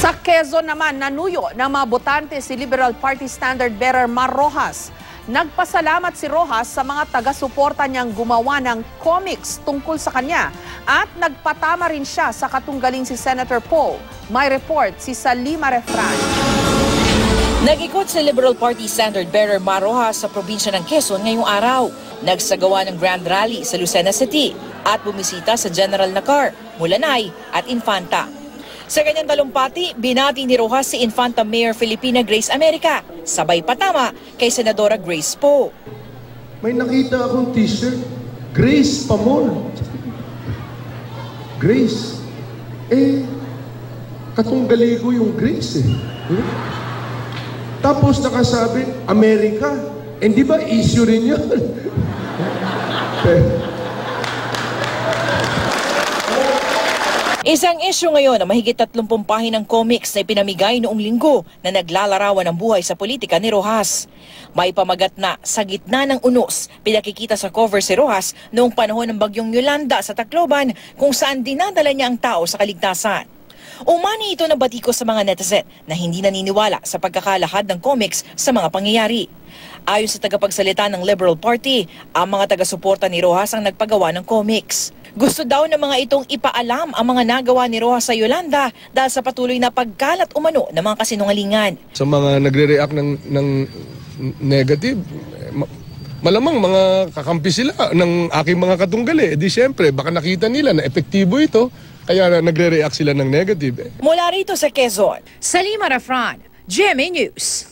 Sa Quezon naman, nanuyo ng mga botante si Liberal Party Standard Bearer Mar Rojas. Nagpasalamat si Rojas sa mga taga-suporta niyang gumawa ng comics tungkol sa kanya at nagpatama rin siya sa katunggaling si Senator Poe. May report si Salima Refran. Nag-ikot si Liberal Party Standard Bearer Mar Rojas sa probinsya ng Quezon ngayong araw. Nagsagawa ng grand rally sa Lucena City at bumisita sa General Nakar, Mulanay at Infanta. Sa kanyang talumpati, binati ni Rojas si Infanta Mayor Filipina Grace America, sabay patama kay Senadora Grace Poe. May nakita akong t-shirt, Grace Pamol. Grace. Katunggali ko yung Grace eh. Tapos nakasabi, America. Di ba issue rin yun? Isang issue ngayon na mahigit 30 pahinang comics na ipinamigay noong linggo na naglalarawan ng buhay sa politika ni Rojas. May pamagat na sa gitna ng unos, pinakikita sa cover si Rojas noong panahon ng bagyong Yolanda sa Tacloban kung saan dinadala niya ang tao sa kaligtasan. Umani ito na batiko sa mga netizen na hindi naniniwala sa pagkakalahad ng comics sa mga pangyayari. Ayon sa tagapagsalita ng Liberal Party, ang mga taga-suporta ni Rojas ang nagpagawa ng comics. Gusto daw ng mga itong ipaalam ang mga nagawa ni Rojas sa Yolanda dahil sa patuloy na pagkalat umano ng mga kasinungalingan. Sa mga nagre-react ng negative, malamang mga kakampi sila ng aking mga katunggali. Di siyempre, baka nakita nila na epektibo ito, kaya nagre-react sila ng negative. Mula rito sa Quezon, Salima Refran, GMA News.